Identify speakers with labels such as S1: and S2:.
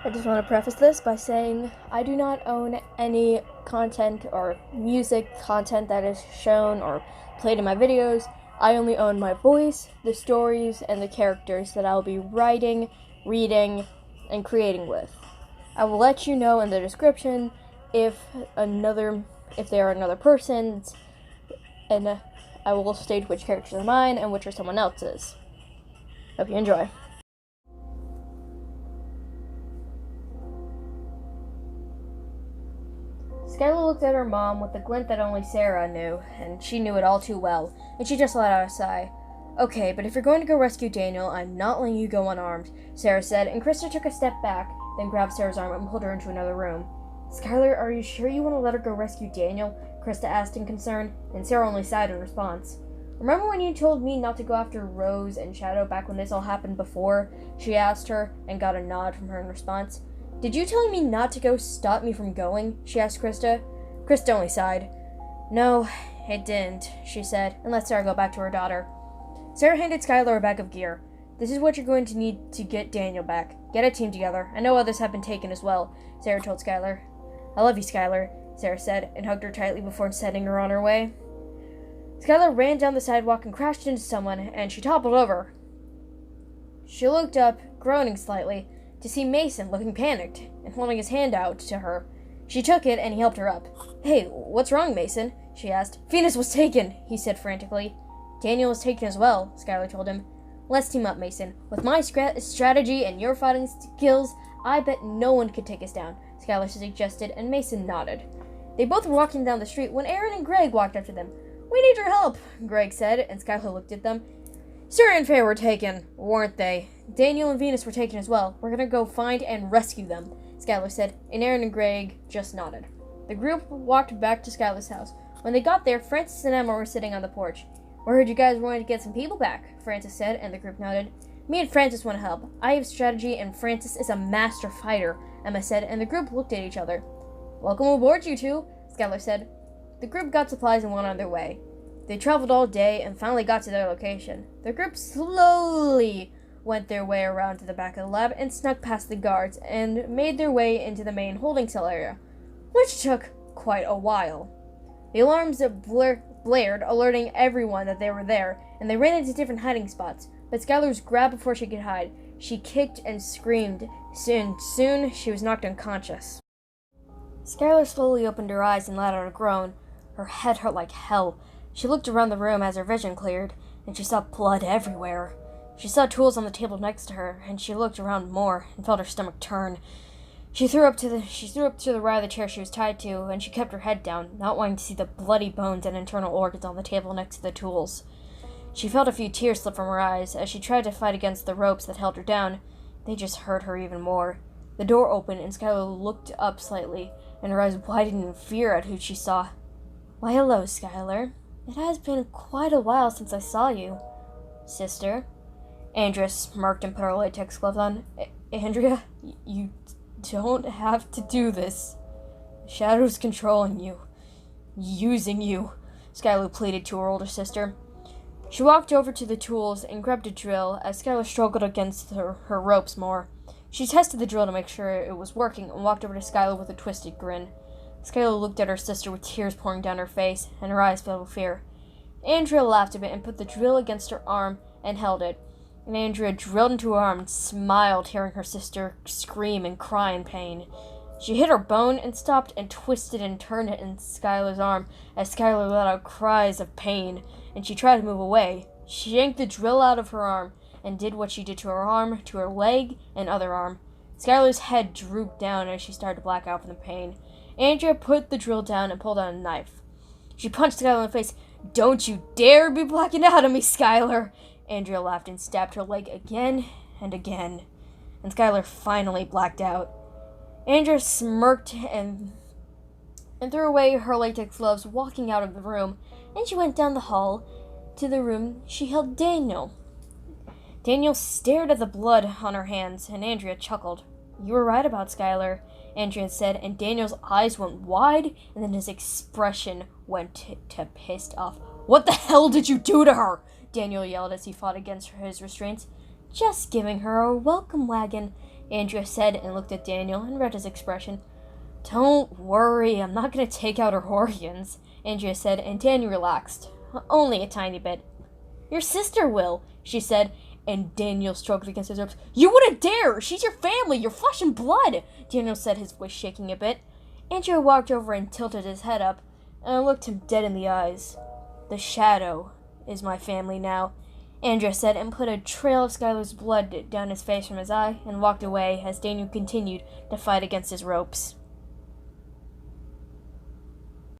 S1: I just want to preface this by saying I do not own any content or music content that is shown or played in my videos. I only own my voice, the stories, and the characters that I'll be writing, reading, and creating with. I will let you know in the description if they are another person's, and I will state which characters are mine and which are someone else's. Hope you enjoy. Skylar looked at her mom with a glint that only Sarah knew, and she knew it all too well, and she just let out a sigh. Okay, but if you're going to go rescue Daniel, I'm not letting you go unarmed, Sarah said, and Krista took a step back, then grabbed Sarah's arm and pulled her into another room. Skylar, are you sure you want to let her go rescue Daniel? Krista asked in concern, and Sarah only sighed in response. Remember when you told me not to go after Rose and Shadow back when this all happened before? She asked her, and got a nod from her in response. Did you telling me not to go stop me from going? She asked Krista. Krista only sighed. No, it didn't, she said, and let Sarah go back to her daughter. Sarah handed Skylar a bag of gear. This is what you're going to need to get Daniel back. Get a team together. I know others have been taken as well, Sarah told Skylar. I love you, Skylar, Sarah said, and hugged her tightly before sending her on her way. Skylar ran down the sidewalk and crashed into someone, and she toppled over. She looked up, groaning slightly, to see Mason looking panicked and holding his hand out to her. She took it, and he helped her up. Hey, what's wrong, Mason? She asked. Venus was taken, he said frantically. Daniel was taken as well, Skylar told him. Let's team up, Mason. With my strategy and your fighting skills, I bet no one could take us down, Skylar suggested, and Mason nodded. They both were walking down the street when Aaron and Greg walked up to them. We need your help, Greg said, and Skylar looked at them. Syria and Faye were taken, weren't they? Daniel and Venus were taken as well. We're gonna go find and rescue them, Skylar said, and Aaron and Greg just nodded. The group walked back to Skylar's house. When they got there, Francis and Emma were sitting on the porch. We heard you guys wanted to get some people back, Francis said, and the group nodded. Me and Francis want to help. I have strategy, and Francis is a master fighter, Emma said, and the group looked at each other. Welcome aboard, you two, Skylar said. The group got supplies and went on their way. They traveled all day and finally got to their location. The group slowly went their way around to the back of the lab and snuck past the guards and made their way into the main holding cell area, which took quite a while. The alarms blared, alerting everyone that they were there, and they ran into different hiding spots, but Skylar was grabbed before she could hide. She kicked and screamed. Soon she was knocked unconscious. Skylar slowly opened her eyes and let out a groan. Her head hurt like hell. She looked around the room as her vision cleared, and she saw blood everywhere. She saw tools on the table next to her, and she looked around more and felt her stomach turn. She threw up to the right of the chair she was tied to, and she kept her head down, not wanting to see the bloody bones and internal organs on the table next to the tools. She felt a few tears slip from her eyes as she tried to fight against the ropes that held her down. They just hurt her even more. The door opened, and Skylar looked up slightly, and her eyes widened in fear at who she saw. Why, hello, Skylar. It has been quite a while since I saw you. Sister? Andrea smirked and put her latex gloves on. Andrea, you don't have to do this. The Shadow's controlling you. Using you, Skylar pleaded to her older sister. She walked over to the tools and grabbed a drill as Skylar struggled against her ropes more. She tested the drill to make sure it was working and walked over to Skylar with a twisted grin. Skylar looked at her sister with tears pouring down her face, and her eyes filled with fear. Andrea laughed a bit and put the drill against her arm and held it. And Andrea drilled into her arm and smiled, hearing her sister scream and cry in pain. She hit her bone and stopped and twisted and turned it in Skylar's arm as Skylar let out cries of pain, and she tried to move away. She yanked the drill out of her arm and did what she did to her arm, to her leg, and other arm. Skylar's head drooped down as she started to black out from the pain. Andrea put the drill down and pulled out a knife. She punched Skylar in the face. Don't you dare be blacking out on me, Skylar! Andrea laughed and stabbed her leg again and again. And Skylar finally blacked out. Andrea smirked and threw away her latex gloves, walking out of the room, and she went down the hall to the room she held Daniel. Daniel stared at the blood on her hands, and Andrea chuckled. You were right about Skylar, Andrea said, and Daniel's eyes went wide, and then his expression went to pissed off. What the hell did you do to her? Daniel yelled as he fought against his restraints. Just giving her a welcome wagon, Andrea said and looked at Daniel and read his expression. Don't worry, I'm not going to take out her organs, Andrea said, and Daniel relaxed. Only a tiny bit. Your sister will, she said, and Daniel struggled against his ribs. You wouldn't dare! She's your family, your flesh and blood, Daniel said, his voice shaking a bit. Andrea walked over and tilted his head up, and looked him dead in the eyes. The shadow is my family now, Andrea said, and put a trail of Skylar's blood down his face from his eye, and walked away as Daniel continued to fight against his ropes.